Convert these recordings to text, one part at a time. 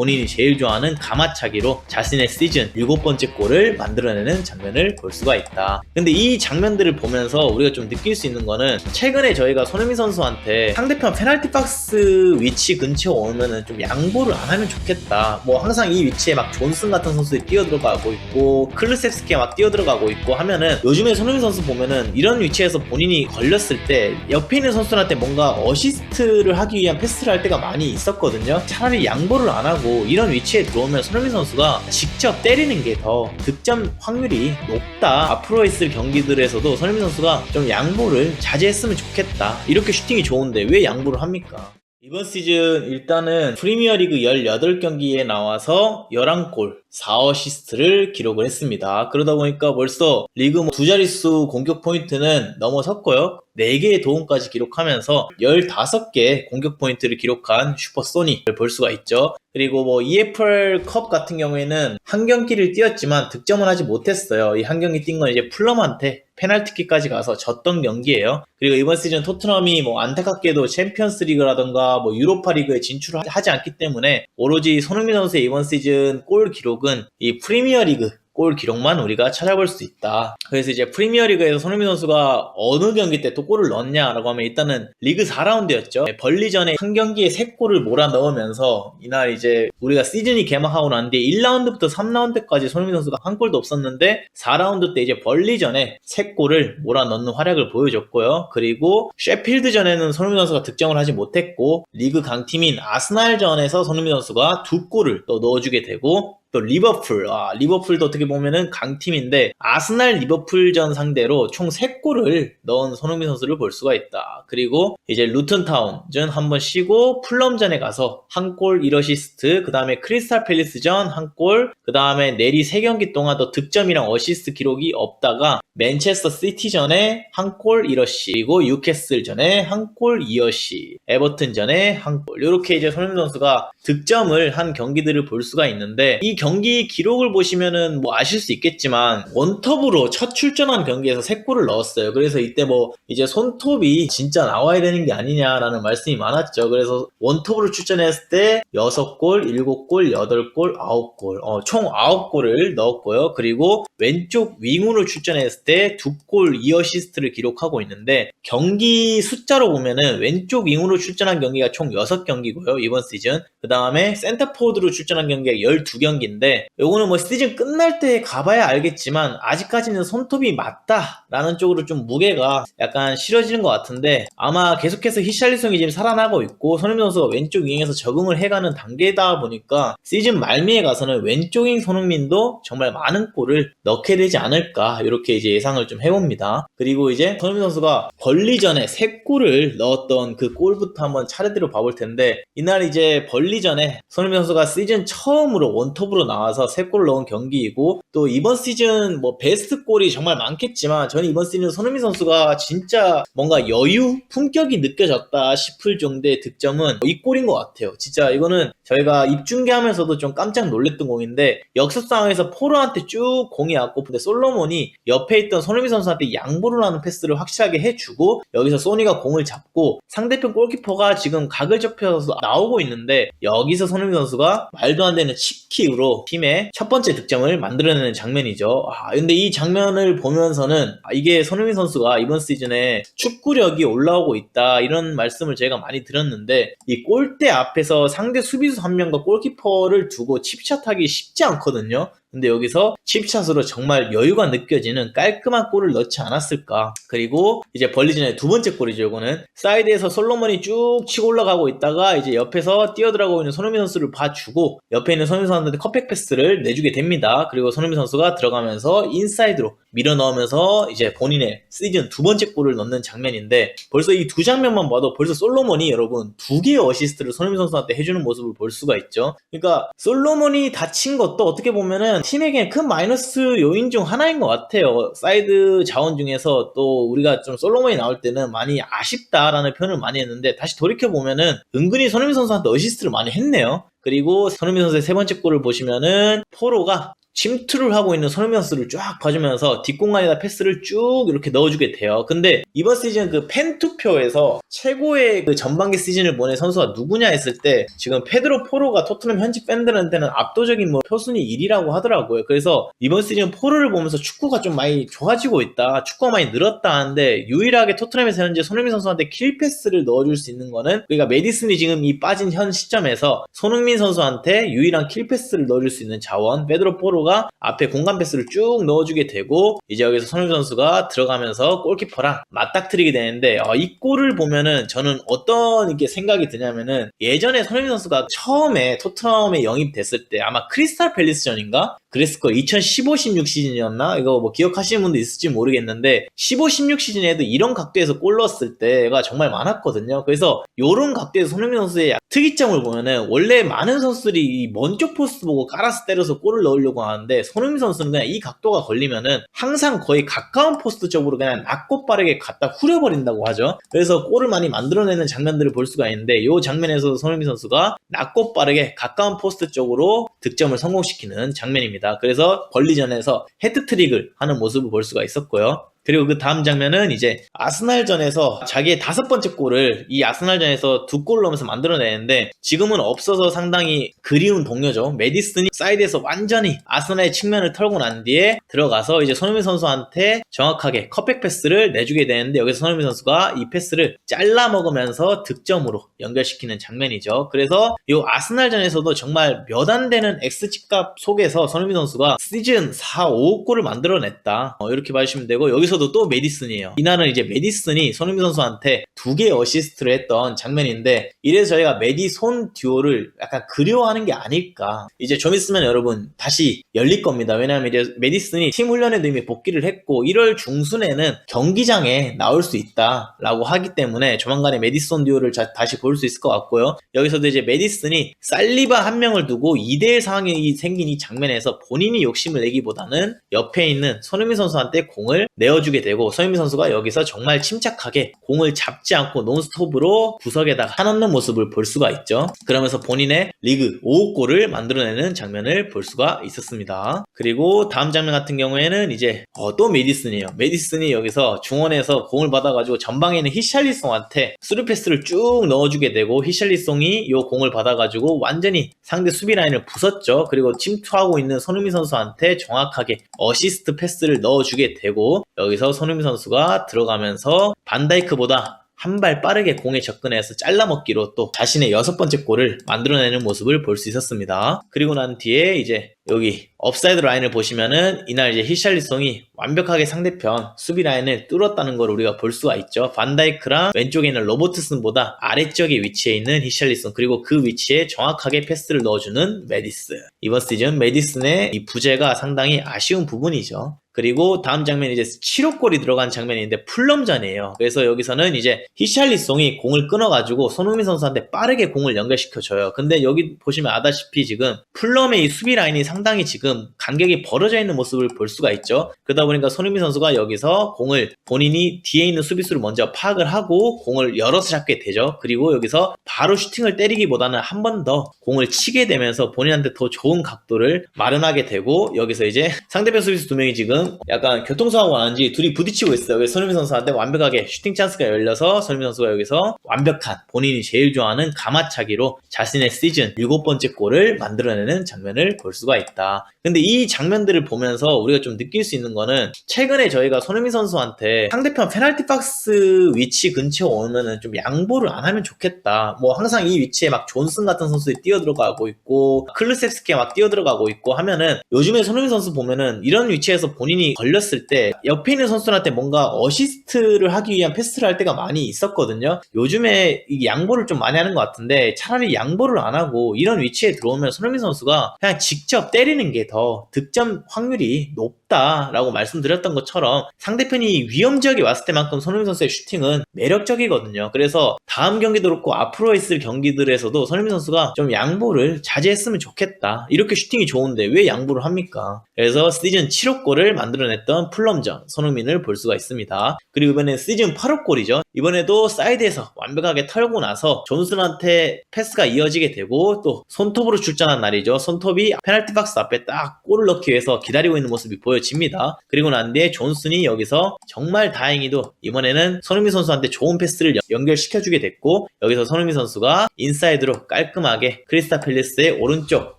본인이 제일 좋아하는 가마차기로 자신의 시즌 7번째 골을 만들어내는 장면을 볼 수가 있다. 근데 이 장면들을 보면서 우리가 좀 느낄 수 있는 거는 최근에 저희가 손흥민 선수한테 상대편 페널티 박스 위치 근처에 오면은 좀 양보를 안 하면 좋겠다. 뭐 항상 이 위치에 막 존슨 같은 선수들이 뛰어들어가고 있고 클루셉스키가 막 뛰어들어가고 있고 하면은 요즘에 손흥민 선수 보면은 이런 위치에서 본인이 걸렸을 때 옆에 있는 선수들한테 뭔가 어시스트를 하기 위한 패스를 할 때가 많이 있었거든요. 차라리 양보를 안 하고 이런 위치에 들어오면 손흥민 선수가 직접 때리는 게 더 득점 확률이 높다. 앞으로 있을 경기들에서도 손흥민 선수가 좀 양보를 자제했으면 좋겠다. 이렇게 슈팅이 좋은데 왜 양보를 합니까? 이번 시즌 일단은 프리미어리그 18경기에 나와서 11골 4어시스트를 기록을 했습니다. 그러다 보니까 벌써 리그 두 자릿수 공격 포인트는 넘어섰고요. 4개의 도움까지 기록하면서 15개 공격 포인트를 기록한 슈퍼소닉을 볼 수가 있죠. 그리고 뭐 EFL 컵 같은 경우에는 한 경기를 뛰었지만 득점을 하지 못했어요. 이 한 경기 뛴 건 이제 풀럼한테 페널티킥까지 가서 졌던 경기예요. 그리고 이번 시즌 토트넘이 뭐 안타깝게도 챔피언스 리그라던가 뭐 유로파 리그에 진출을 하지 않기 때문에 오로지 손흥민 선수의 이번 시즌 골 기록은 이 프리미어 리그 골 기록만 우리가 찾아볼 수 있다. 그래서 이제 프리미어리그에서 손흥민 선수가 어느 경기 때 또 골을 넣었냐라고 하면 일단은 리그 4라운드였죠. 벌리전에 한 경기에 3골을 몰아 넣으면서 이날 이제 우리가 시즌이 개막하고 난 뒤에 1라운드부터 3라운드까지 손흥민 선수가 한 골도 없었는데 4라운드 때 이제 벌리전에 3골을 몰아 넣는 활약을 보여줬고요. 그리고 셰필드전에는 손흥민 선수가 득점을 하지 못했고 리그 강팀인 아스날전에서 손흥민 선수가 2골을 또 넣어주게 되고 또 리버풀도 어떻게 보면은 강팀인데 아스날 리버풀전 상대로 총 3골을 넣은 손흥민 선수를 볼 수가 있다. 그리고 이제 루튼타운전 한번 쉬고 풀럼전에 가서 1골 1어시스트, 그 다음에 크리스탈 팰리스전 1골, 그 다음에 내리 3경기 동안 더 득점이랑 어시스트 기록이 없다가 맨체스터 시티전에 1골 1어시, 그리고 뉴캐슬전에 1골 2어시, 에버튼전에 1골, 이렇게 이제 손흥민 선수가 득점을 한 경기들을 볼 수가 있는데 이 경기 기록을 보시면은 뭐 아실 수 있겠지만 원톱으로 첫 출전한 경기에서 3골을 넣었어요. 그래서 이때 뭐 이제 손톱이 진짜 나와야 되는 게 아니냐라는 말씀이 많았죠. 그래서 원톱으로 출전했을 때 6골, 7골, 8골, 9골, 총 9골을 넣었고요. 그리고 왼쪽 윙으로 출전했을 때 2골 2어시스트를 기록하고 있는데 경기 숫자로 보면은 왼쪽 윙으로 출전한 경기가 총 6경기고요. 이번 시즌. 그 다음에 센터포워드로 출전한 경기가 12경기인데 요거는 뭐 시즌 끝날 때 가봐야 알겠지만 아직까지는 손톱이 맞다라는 쪽으로 좀 무게가 약간 실어지는 것 같은데 아마 계속해서 히샬리송이 지금 살아나고 있고 손흥민 선수가 왼쪽 윙에서 적응을 해가는 단계다 보니까 시즌 말미에 가서는 왼쪽 윙 손흥민도 정말 많은 골을 넣게 되지 않을까 이렇게 이제 예상을 좀 해봅니다. 그리고 이제 손흥민 선수가 벌리전에 3골을 넣었던 그 골부터 한번 차례대로 봐볼 텐데 이날 이제 벌리전에 손흥민 선수가 시즌 처음으로 원톱으로 나와서 3골을 넣은 경기이고 또 이번 시즌 뭐 베스트 골이 정말 많겠지만 저는 이번 시즌 손흥민 선수가 진짜 뭔가 여유, 품격이 느껴졌다 싶을 정도의 득점은 이 골인 것 같아요. 진짜 이거는 저희가 입중계하면서도 좀 깜짝 놀랐던 공인데 역습 상황에서 포로한테 쭉 공이 왔고 근데 솔로몬이 옆에 있던 손흥민 선수한테 양보를 하는 패스를 확실하게 해주고 여기서 소니가 공을 잡고 상대편 골키퍼가 지금 각을 접혀서 나오고 있는데 여기서 손흥민 선수가 말도 안 되는 칩킥으로 팀의 첫 번째 득점을 만들어내는 장면이죠. 근데 이 장면을 보면서는 이게 손흥민 선수가 이번 시즌에 축구력이 올라오고 있다 이런 말씀을 제가 많이 들었는데 이 골대 앞에서 상대 수비수 한 명과 골키퍼를 두고 칩샷하기 쉽지 않거든요. 근데 여기서 칩샷으로 정말 여유가 느껴지는 깔끔한 골을 넣지 않았을까. 그리고 이제 벌리전의 두 번째 골이죠. 이거는 사이드에서 솔로몬이 쭉 치고 올라가고 있다가 이제 옆에서 뛰어들어가고 있는 손흥민 선수를 봐주고 옆에 있는 손흥민 선수한테 컵백 패스를 내주게 됩니다. 그리고 손흥민 선수가 들어가면서 인사이드로 밀어 넣으면서 이제 본인의 시즌 두 번째 골을 넣는 장면인데 벌써 이 두 장면만 봐도 벌써 솔로몬이 여러분 2개의 어시스트를 손흥민 선수한테 해주는 모습을 볼 수가 있죠. 그러니까 솔로몬이 다친 것도 어떻게 보면은 팀에게 큰 마이너스 요인 중 하나인 것 같아요. 사이드 자원 중에서 또 우리가 좀 솔로몬이 나올 때는 많이 아쉽다라는 표현을 많이 했는데 다시 돌이켜보면은 은근히 손흥민 선수한테 어시스트를 많이 했네요. 그리고 손흥민 선수의 세 번째 골을 보시면은 포로가 침투를 하고 있는 손흥민 선수를 쫙 봐주면서 뒷공간에다 패스를 쭉 이렇게 넣어주게 돼요. 근데 이번 시즌 그 팬투표에서 최고의 그 전반기 시즌을 보낸 선수가 누구냐 했을 때 지금 페드로 포로가 토트넘 현지 팬들한테는 압도적인 뭐 표순위 1위라고 하더라고요. 그래서 이번 시즌 포로를 보면서 축구가 좀 많이 좋아지고 있다, 축구가 많이 늘었다 하는데, 유일하게 토트넘에서 현재 손흥민 선수한테 킬 패스를 넣어줄 수 있는 거는, 그러니까 메디슨이 지금 이 빠진 현 시점에서 손흥민 선수한테 유일한 킬 패스를 넣어줄 수 있는 자원 페드로 포로가 앞에 공간 패스를 쭉 넣어주게 되고, 이제 여기서 손흥민 선수가 들어가면서 골키퍼랑 맞닥뜨리게 되는데, 이 골을 보면은 저는 어떤 이게 생각이 드냐면은, 예전에 손흥민 선수가 처음에 토트넘에 영입됐을 때 아마 크리스탈 팰리스전인가? 그랬을 거예요. 2015-16 시즌이었나? 이거 뭐 기억하시는 분도 있을지 모르겠는데 15-16 시즌에도 이런 각도에서 골 넣었을 때가 정말 많았거든요. 그래서 이런 각도에서 손흥민 선수의 특이점을 보면은, 원래 많은 선수들이 이 먼쪽 포스트 보고 깔아서 때려서 골을 넣으려고 하는데, 손흥민 선수는 그냥 이 각도가 걸리면은 항상 거의 가까운 포스트 쪽으로 그냥 낮고 빠르게 갖다 후려버린다고 하죠. 그래서 골을 많이 만들어내는 장면들을 볼 수가 있는데, 이 장면에서 손흥민 선수가 낮고 빠르게 가까운 포스트 쪽으로 득점을 성공시키는 장면입니다. 그래서 벌리전에서 헤트트릭을 하는 모습을 볼 수가 있었고요. 그리고 그 다음 장면은 이제 아스날전에서 자기의 5번째 골을 이 아스날전에서 2골 넣으면서 만들어내는데, 지금은 없어서 상당히 그리운 동료죠. 메디슨이 사이드에서 완전히 아스날의 측면을 털고 난 뒤에 들어가서 이제 손흥민 선수한테 정확하게 컷백 패스를 내주게 되는데, 여기서 손흥민 선수가 이 패스를 잘라 먹으면서 득점으로 연결시키는 장면이죠. 그래서 이 아스날전에서도 정말 몇 안 되는 X집값 속에서 손흥민 선수가 시즌 4, 5골을 만들어냈다, 이렇게 봐주시면 되고, 여기서도 또 메디슨이에요. 이날은 이제 메디슨이 손흥민 선수한테 2개의 어시스트를 했던 장면인데, 이래서 저희가 메디손 듀오를 약간 그리워하는 게 아닐까. 이제 좀 있으면 여러분 다시 열릴 겁니다. 왜냐하면 이제 메디슨이 팀 훈련에도 이미 복귀를 했고 1월 중순에는 경기장에 나올 수 있다라고 하기 때문에 조만간에 메디손 듀오를 다시 볼 수 있을 것 같고요. 여기서도 이제 메디슨이 살리바 한 명을 두고 2대1 상황이 생긴 이 장면에서 본인이 욕심을 내기보다는 옆에 있는 손흥민 선수한테 공을 내어주게 되고, 손흥민 선수가 여기서 정말 침착하게 공을 잡지 않고 논스톱으로 구석에다가 차넣는 모습을 볼 수가 있죠. 그러면서 본인의 리그 5호 골을 만들어내는 장면을 볼 수가 있었습니다. 그리고 다음 장면 같은 경우에는 이제 또 메디슨이에요. 메디슨이 여기서 중원에서 공을 받아가지고 전방에 있는 히샬리송한테 스루 패스를 쭉 넣어주게 되고, 히샬리송이 이 공을 받아가지고 완전히 상대 수비 라인을 부쉈죠. 그리고 침투하고 있는 손흥민 선수한테 정확하게 어시스트 패스를 넣어주게 되고, 여기서 손흥민 선수가 들어가면서 반다이크보다 한 발 빠르게 공에 접근해서 잘라먹기로 또 자신의 6번째 골을 만들어내는 모습을 볼 수 있었습니다. 그리고 난 뒤에 이제 여기 업사이드 라인을 보시면은, 이날 이제 히샬리송이 완벽하게 상대편 수비 라인을 뚫었다는 걸 우리가 볼 수가 있죠. 반다이크랑 왼쪽에 있는 로버트슨보다 아래쪽에 위치해 있는 히샬리송, 그리고 그 위치에 정확하게 패스를 넣어주는 메디슨. 이번 시즌 메디슨의 이 부재가 상당히 아쉬운 부분이죠. 그리고 다음 장면이 이제 7호 골이 들어간 장면인데 풀럼전이에요. 그래서 여기서는 이제 히샬리송이 공을 끊어가지고 손흥민 선수한테 빠르게 공을 연결시켜줘요. 근데 여기 보시면 아다시피 지금 풀럼의 이 수비 라인이 상당히 지금 간격이 벌어져 있는 모습을 볼 수가 있죠. 그러다 보니까 손흥민 선수가 여기서 공을 본인이 뒤에 있는 수비수를 먼저 파악을 하고 공을 열어서 잡게 되죠. 그리고 여기서 바로 슈팅을 때리기보다는 한 번 더 공을 치게 되면서 본인한테 더 좋은 각도를 마련하게 되고, 여기서 이제 상대편 수비수 2명이 지금 약간 교통사고가 난지 둘이 부딪히고 있어요. 그래서 손흥민 선수한테 완벽하게 슈팅 찬스가 열려서 손흥민 선수가 여기서 완벽한 본인이 제일 좋아하는 가마차기로 자신의 시즌 7번째 골을 만들어내는 장면을 볼 수가 있다. 근데 이 장면들을 보면서 우리가 좀 느낄 수 있는 거는, 최근에 저희가 손흥민 선수한테 상대편 페널티 박스 위치 근처에 오면은 좀 양보를 안 하면 좋겠다, 뭐 항상 이 위치에 막 존슨 같은 선수들이 뛰어들어가고 있고 클루셉스키가 막 뛰어들어가고 있고 하면은, 요즘에 손흥민 선수 보면은 이런 위치에서 본인이 걸렸을 때 옆에 있는 선수한테 뭔가 어시스트를 하기 위한 패스를 할 때가 많이 있었거든요. 요즘에 이 양보를 좀 많이 하는 것 같은데, 차라리 양보를 안 하고 이런 위치에 들어오면 손흥민 선수가 그냥 직접 때리는 게 더 득점 확률이 높다 없다라고 말씀드렸던 것처럼 상대편이 위험 지역에 왔을 때만큼 손흥민 선수의 슈팅은 매력적이거든요. 그래서 다음 경기도 그렇고 앞으로 있을 경기들에서도 손흥민 선수가 좀 양보를 자제했으면 좋겠다. 이렇게 슈팅이 좋은데 왜 양보를 합니까? 그래서 시즌 7호 골을 만들어냈던 풀럼전 손흥민을 볼 수가 있습니다. 그리고 이번에 시즌 8호 골이죠. 이번에도 사이드에서 완벽하게 털고 나서 존슨한테 패스가 이어지게 되고 또 손톱으로 출전한 날이죠. 손톱이 페널티 박스 앞에 딱 골을 넣기 위해서 기다리고 있는 모습이 보여집니다. 그리고 난 뒤에 존슨이 여기서 정말 다행히도 이번에는 손흥민 선수한테 좋은 패스를 연결시켜주게 됐고 여기서 손흥민 선수가 인사이드로 깔끔하게 크리스탈 팰리스의 오른쪽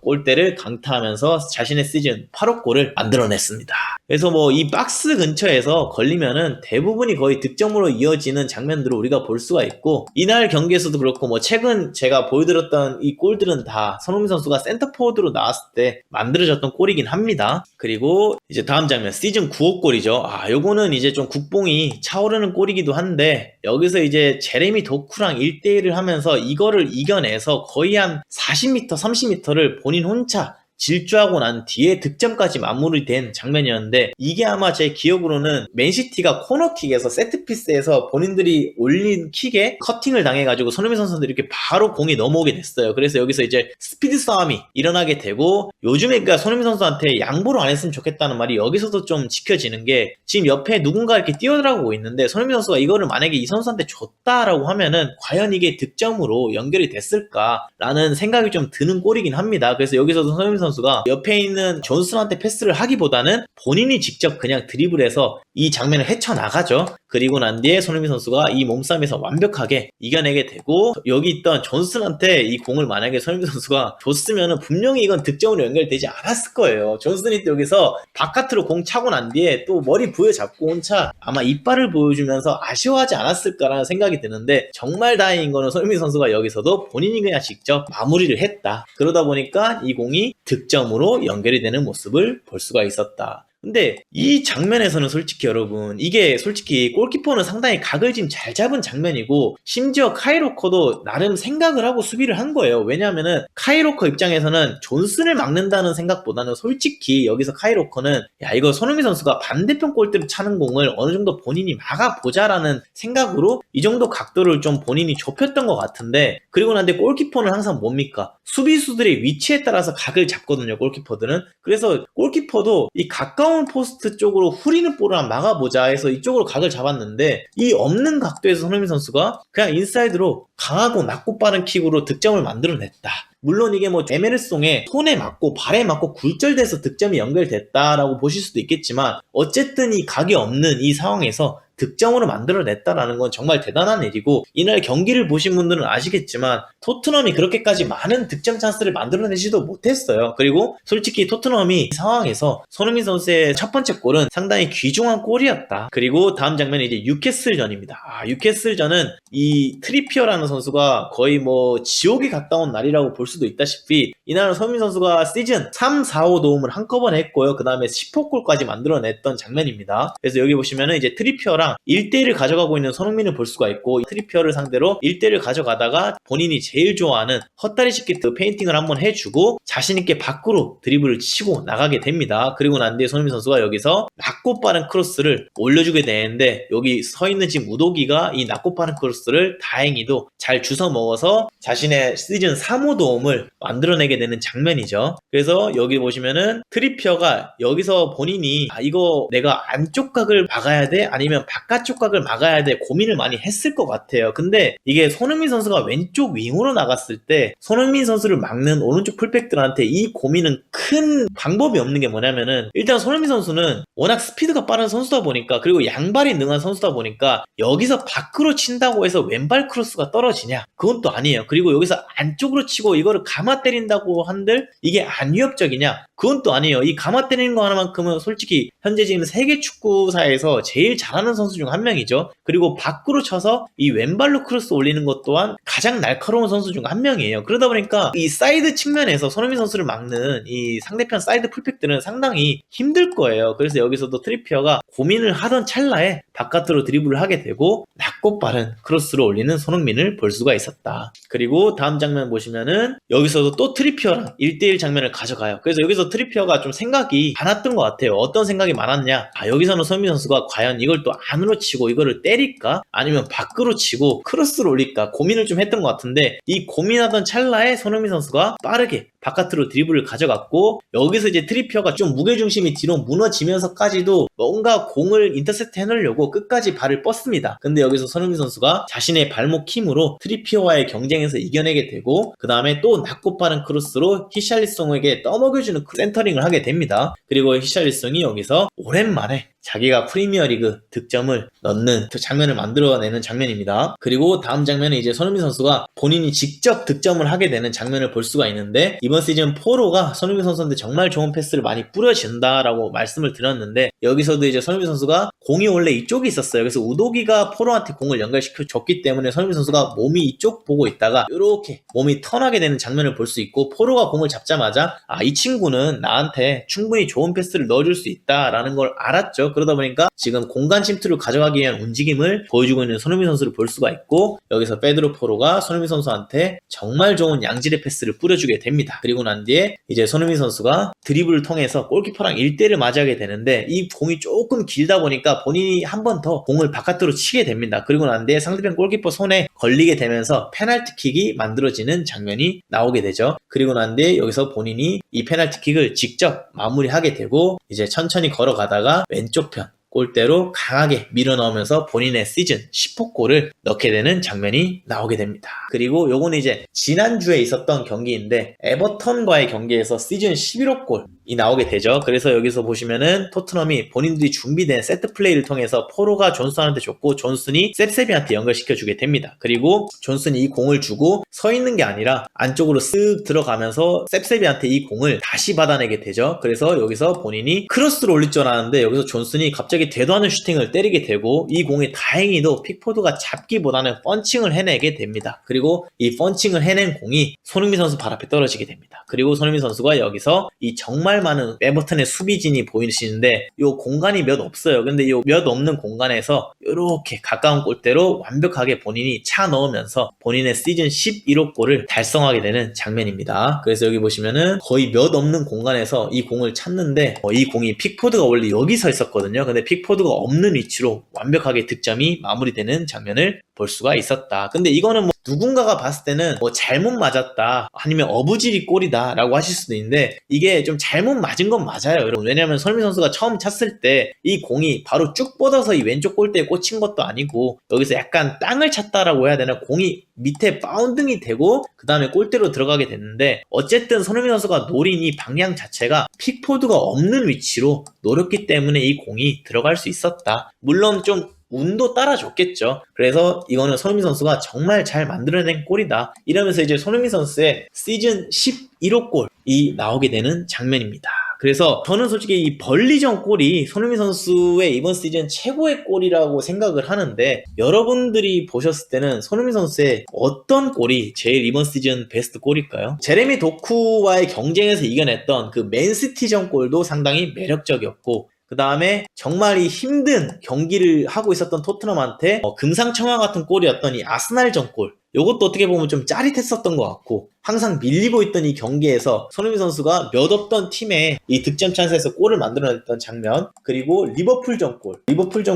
골대를 강타하면서 자신의 시즌 8호 골을 만들어냈습니다. 그래서 뭐 이 박스 근처에서 걸리면은 대부분이 거의 득점으로 이어지는 장면들을 우리가 볼 수가 있고 이날 경기에서도 그렇고 뭐 최근 제가 보여드렸던 이 골들은 다 손흥민 선수가 센터포워드로 나왔을 때 만들어졌던 골이긴 합니다. 그리고 이제 다음 장면 시즌 9호 골이죠. 요거는 이제 좀 국뽕이 차오르는 골이기도 한데 여기서 이제 제레미 도쿠랑 1대1을 하면서 이거를 이겨내서 거의 한 40m, 30m를 본인 혼자 질주하고 난 뒤에 득점까지 마무리된 장면이었는데 이게 아마 제 기억으로는 맨시티가 코너킥에서 세트피스에서 본인들이 올린 킥에 커팅을 당해가지고 손흥민 선수들이 이렇게 바로 공이 넘어오게 됐어요. 그래서 여기서 이제 스피드 싸움이 일어나게 되고 요즘에 그러니까 손흥민 선수한테 양보를 안 했으면 좋겠다는 말이 여기서도 좀 지켜지는 게 지금 옆에 누군가 이렇게 뛰어들어가고 있는데 손흥민 선수가 이거를 만약에 이 선수한테 줬다라고 하면은 과연 이게 득점으로 연결이 됐을까라는 생각이 좀 드는 골이긴 합니다. 그래서 여기서도 손흥민 선수가 옆에 있는 존슨한테 패스를 하기보다는 본인이 직접 그냥 드리블해서 이 장면을 헤쳐나가죠. 그리고 난 뒤에 손흥민 선수가 이 몸싸움에서 완벽하게 이겨내게 되고 여기 있던 존슨한테 이 공을 만약에 손흥민 선수가 줬으면 분명히 이건 득점으로 연결되지 않았을 거예요. 존슨이 또 여기서 바깥으로 공 차고 난 뒤에 또 머리 부여잡고 온 차 아마 이빨을 보여주면서 아쉬워하지 않았을까라는 생각이 드는데 정말 다행인 거는 손흥민 선수가 여기서도 본인이 그냥 직접 마무리를 했다. 그러다 보니까 이 공이 득점으로 연결이 되는 모습을 볼 수가 있었다. 근데 이 장면에서는 솔직히 여러분 이게 솔직히 골키퍼는 상당히 각을 지금 잘 잡은 장면이고 심지어 카이로커도 나름 생각을 하고 수비를 한 거예요. 왜냐하면은 카이로커 입장에서는 존슨을 막는다는 생각보다는 솔직히 여기서 카이로커는 야 이거 손흥민 선수가 반대편 골대로 차는 공을 어느 정도 본인이 막아보자라는 생각으로 이 정도 각도를 좀 본인이 좁혔던 것 같은데 그리고 난데 골키퍼는 항상 뭡니까? 수비수들의 위치에 따라서 각을 잡거든요. 골키퍼들은. 그래서 골키퍼도 이 가까운 포스트 쪽으로 후리는 볼을 한번 막아보자 해서 이쪽으로 각을 잡았는데 이 없는 각도에서 손흥민 선수가 그냥 인사이드로 강하고 낮고 빠른 킥으로 득점을 만들어냈다. 물론 이게 뭐 에메르송의 손에 맞고 발에 맞고 굴절돼서 득점이 연결됐다라고 보실 수도 있겠지만 어쨌든 이 각이 없는 이 상황에서 득점으로 만들어냈다라는 건 정말 대단한 일이고 이날 경기를 보신 분들은 아시겠지만 토트넘이 그렇게까지 많은 득점 찬스를 만들어내지도 못했어요. 그리고 솔직히 토트넘이 이 상황에서 손흥민 선수의 첫 번째 골은 상당히 귀중한 골이었다. 그리고 다음 장면이 이제 뉴캐슬전입니다. 뉴캐슬전은 이 트리피어라는 선수가 거의 뭐 지옥에 갔다 온 날이라고 볼 수도 있다시피 이날은 손흥민 선수가 시즌 3, 4, 5 도움을 한꺼번에 했고요. 그 다음에 10호 골까지 만들어냈던 장면입니다. 그래서 여기 보시면은 이제 트리피어랑 1대1을 가져가고 있는 손흥민을 볼 수가 있고 트리피어를 상대로 1대1을 가져가다가 본인이 제일 좋아하는 헛다리 씻기 페인팅을 한번 해주고 자신있게 밖으로 드리블을 치고 나가게 됩니다. 그리고 난 뒤에 손흥민 선수가 여기서 낮고 빠른 크로스를 올려주게 되는데 여기 서있는 지금 우도기가 이 낮고 빠른 크로스를 다행히도 잘 주워 먹어서 자신의 시즌 3호 도움을 만들어내게 되는 장면이죠. 그래서 여기 보시면은 트리피어가 여기서 본인이 이거 내가 안쪽 각을 막아야 돼? 아니면 바깥쪽 각을 막아야 돼? 고민을 많이 했을 것 같아요. 근데 이게 손흥민 선수가 왼쪽 윙으로 나갔을 때 손흥민 선수를 막는 오른쪽 풀백들한테 이 고민은 큰 방법이 없는 게 뭐냐면은 일단 손흥민 선수는 워낙 스피드가 빠른 선수다 보니까 그리고 양발이 능한 선수다 보니까 여기서 밖으로 친다고 해서 왼발 크로스가 떨어지냐? 그건 또 아니에요. 그리고 여기서 안쪽으로 치고 이거를 감아 때린다고 한들 이게 안 위협적이냐? 그건 또 아니에요. 이 감아 때리는 거 하나만큼은 솔직히 현재 지금 세계 축구사에서 제일 잘하는 선수 중 한 명이죠. 그리고 밖으로 쳐서 이 왼발로 크로스 올리는 것 또한 가장 날카로운 선수 중 한 명이에요. 그러다 보니까 이 사이드 측면에서 손흥민 선수를 막는 이 상대편 사이드 풀백들은 상당히 힘들 거예요. 그래서 여기서도 트리피어가 고민을 하던 찰나에 바깥으로 드리블을 하게 되고 낮고 빠른 크로스로 올리는 손흥민을 볼 수가 있었다. 그리고 다음 장면 보시면은 여기서도 또 트리피어랑 1대1 장면을 가져가요. 그래서 여기서 트리피어가 좀 생각이 많았던 것 같아요. 어떤 생각이 압박이 많았냐? 여기서는 손흥민 선수가 과연 이걸 또 안으로 치고 이거를 때릴까? 아니면 밖으로 치고 크로스를 올릴까? 고민을 좀 했던 것 같은데, 이 고민하던 찰나에 손흥민 선수가 빠르게 바깥으로 드리블을 가져갔고, 여기서 이제 트리피어가 좀 무게중심이 뒤로 무너지면서까지도 뭔가 공을 인터셉트 해놓으려고 끝까지 발을 뻗습니다. 근데 여기서 손흥민 선수가 자신의 발목 힘으로 트리피어와의 경쟁에서 이겨내게 되고, 그 다음에 또 낮고 빠른 크로스로 히샬리송에게 떠먹여주는 센터링을 하게 됩니다. 그리고 히샬리송이 여기서 오랜만에 자기가 프리미어리그 득점을 넣는 그 장면을 만들어내는 장면입니다. 그리고 다음 장면은 이제 손흥민 선수가 본인이 직접 득점을 하게 되는 장면을 볼 수가 있는데, 이번 시즌 포로가 손흥민 선수한테 정말 좋은 패스를 많이 뿌려준다라고 말씀을 드렸는데, 여기서도 이제 손흥민 선수가 공이 원래 이쪽에 있었어요. 그래서 우도기가 포로한테 공을 연결시켜 줬기 때문에 손흥민 선수가 몸이 이쪽 보고 있다가 이렇게 몸이 턴하게 되는 장면을 볼 수 있고, 포로가 공을 잡자마자 이 친구는 나한테 충분히 좋은 패스를 넣어줄 수 있다라는 걸 알았죠. 그러다 보니까 지금 공간 침투를 가져가기 위한 움직임을 보여주고 있는 손흥민 선수를 볼 수가 있고, 여기서 페드로 포로가 손흥민 선수한테 정말 좋은 양질의 패스를 뿌려주게 됩니다. 그리고 난 뒤에 이제 손흥민 선수가 드리블을 통해서 골키퍼랑 1대1을 맞이하게 되는데, 이 공이 조금 길다 보니까 본인이 한 번 더 공을 바깥으로 치게 됩니다. 그리고 난 뒤에 상대편 골키퍼 손에 걸리게 되면서 페널티킥이 만들어지는 장면이 나오게 되죠. 그리고 난 뒤에 여기서 본인이 이 페널티킥을 직접 마무리하게 되고, 이제 천천히 걸어가다가 왼쪽 편 골대로 강하게 밀어넣으면서 본인의 시즌 10호 골을 넣게 되는 장면이 나오게 됩니다. 그리고 요거는 이제 지난주에 있었던 경기인데, 에버턴과의 경기에서 시즌 11호 골이 나오게 되죠. 그래서 여기서 보시면은 토트넘이 본인들이 준비된 세트 플레이를 통해서 포로가 존슨한테 줬고, 존슨이 셉셉이한테 연결시켜주게 됩니다. 그리고 존슨이 이 공을 주고 서 있는 게 아니라 안쪽으로 쓱 들어가면서 셉셉이한테 이 공을 다시 받아내게 되죠. 그래서 여기서 본인이 크로스를 올릴 줄 알았는데, 여기서 존슨이 갑자기 되도 않은 슈팅을 때리게 되고, 이 공이 다행히도 픽포드가 잡기보다는 펀칭을 해내게 됩니다. 그리고 이 펀칭을 해낸 공이 손흥민 선수 발 앞에 떨어지게 됩니다. 그리고 손흥민 선수가 여기서 이 정말 많은 에버턴의 수비진이 보이시는데, 이 공간이 몇 없어요. 근데 이 몇 없는 공간에서 이렇게 가까운 골대로 완벽하게 본인이 차 넣으면서 본인의 시즌 11호 골을 달성하게 되는 장면입니다. 그래서 여기 보시면은 거의 몇 없는 공간에서 이 공을 찾는데, 이 공이 픽포드가 원래 여기 서 있었거든요. 근데 픽포드가 없는 위치로 완벽하게 득점이 마무리되는 장면을 볼 수가 있었다. 근데 이거는 누군가가 봤을 때는 잘못 맞았다, 아니면 어부지리 골이다 라고 하실 수도 있는데, 이게 좀 잘못 맞은 건 맞아요, 여러분. 왜냐면 손흥민 선수가 처음 찼을 때 이 공이 바로 쭉 뻗어서 이 왼쪽 골대에 꽂힌 것도 아니고, 여기서 약간 땅을 찼다라고 해야 되나, 공이 밑에 바운딩이 되고 그 다음에 골대로 들어가게 됐는데, 어쨌든 손흥민 선수가 노린 이 방향 자체가 픽포드가 없는 위치로 노렸기 때문에 이 공이 들어갈 수 있었다. 물론 좀 운도 따라줬겠죠. 그래서 이거는 손흥민 선수가 정말 잘 만들어낸 골이다, 이러면서 이제 손흥민 선수의 시즌 11호 골이 나오게 되는 장면입니다. 그래서 저는 솔직히 이 벌리전 골이 손흥민 선수의 이번 시즌 최고의 골이라고 생각을 하는데, 여러분들이 보셨을 때는 손흥민 선수의 어떤 골이 제일 이번 시즌 베스트 골일까요? 제레미 도쿠와의 경쟁에서 이겨냈던 그 맨시티전 골도 상당히 매력적이었고, 그 다음에 정말 이 힘든 경기를 하고 있었던 토트넘한테 금상첨화 같은 골이었던 이 아스날전 골, 요것도 어떻게 보면 좀 짜릿했었던 것 같고, 항상 밀리고 있던 이 경기에서 손흥민 선수가 몇 없던 팀에 이 득점 찬스에서 골을 만들어냈던 장면, 그리고 리버풀전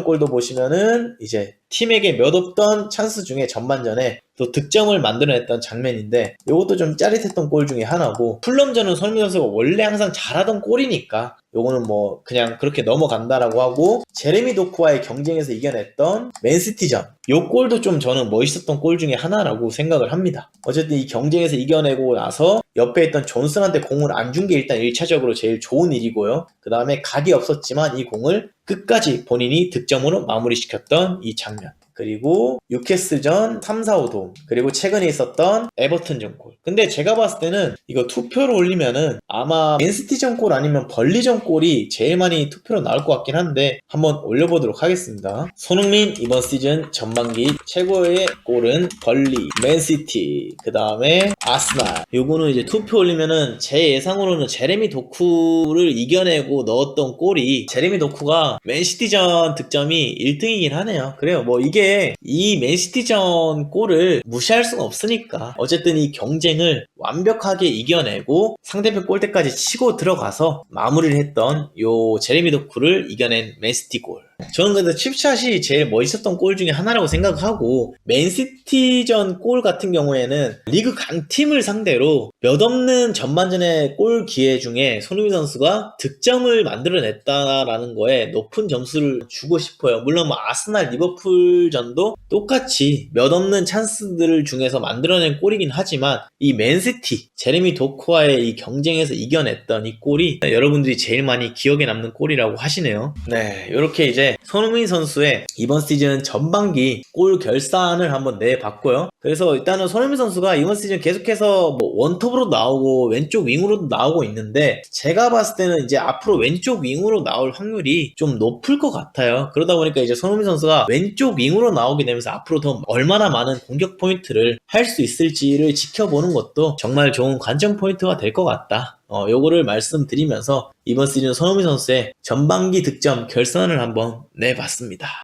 골도 보시면은 이제 팀에게 몇 없던 찬스 중에 전반전에 또 득점을 만들어냈던 장면인데, 이것도 좀 짜릿했던 골 중에 하나고, 풀럼전은 손흥민 선수가 원래 항상 잘하던 골이니까 요거는 그냥 그렇게 넘어간다라고 하고, 제레미 도쿠와의 경쟁에서 이겨냈던 맨시티전, 요 골도 좀 저는 멋있었던 골 중에 하나라고 생각을 합니다. 어쨌든 이 경쟁에서 이겨내고 나서 옆에 있던 존슨한테 공을 안 준 게 일단 1차적으로 제일 좋은 일이고요. 그 다음에 각이 없었지만 이 공을 끝까지 본인이 득점으로 마무리시켰던 이 장면, 그리고 뉴캐슬전 3-4-5 도움, 그리고 최근에 있었던 에버턴전 골. 근데 제가 봤을 때는 이거 투표로 올리면은 아마 맨시티전 골 아니면 벌리전 골이 제일 많이 투표로 나올 것 같긴 한데, 한번 올려보도록 하겠습니다. 손흥민 이번 시즌 전반기 최고의 골은 벌리, 맨시티, 그 다음에 아스날. 요거는 이제 투표 올리면은 제 예상으로는 제레미 도쿠를 이겨내고 넣었던 골이, 제레미 도쿠가 맨시티전 득점이 1등이긴 하네요. 그래요. 이게 이게 이 맨시티전 골을 무시할 수가 없으니까 어쨌든 이 경쟁을 완벽하게 이겨내고 상대편 골대까지 치고 들어가서 마무리를 했던 요 제레미 도쿠를 이겨낸 맨시티 골. 저는 근데 칩샷이 제일 멋있었던 골 중에 하나라고 생각하고, 맨시티전 골 같은 경우에는 리그 강팀을 상대로 몇 없는 전반전의 골 기회 중에 손흥민 선수가 득점을 만들어냈다라는 거에 높은 점수를 주고 싶어요. 물론 뭐 아스날 리버풀전도 똑같이 몇 없는 찬스들 중에서 만들어낸 골이긴 하지만 이 맨시티 제레미 도쿠와의 이 경쟁에서 이겨냈던 이 골이 여러분들이 제일 많이 기억에 남는 골이라고 하시네요. 네, 이렇게 이제 손흥민 선수의 이번 시즌 전반기 골 결산을 한번 내봤고요. 그래서 일단은 손흥민 선수가 이번 시즌 계속해서 뭐 원톱으로도 나오고 왼쪽 윙으로도 나오고 있는데, 제가 봤을 때는 이제 앞으로 왼쪽 윙으로 나올 확률이 좀 높을 것 같아요. 그러다 보니까 이제 손흥민 선수가 왼쪽 윙으로 나오게 되면서 앞으로 더 얼마나 많은 공격 포인트를 할 수 있을지를 지켜보는 것도 정말 좋은 관전 포인트가 될 것 같다. 요거를 말씀드리면서 이번 시즌 손흥민 선수의 전반기 득점 결선을 한번 내봤습니다.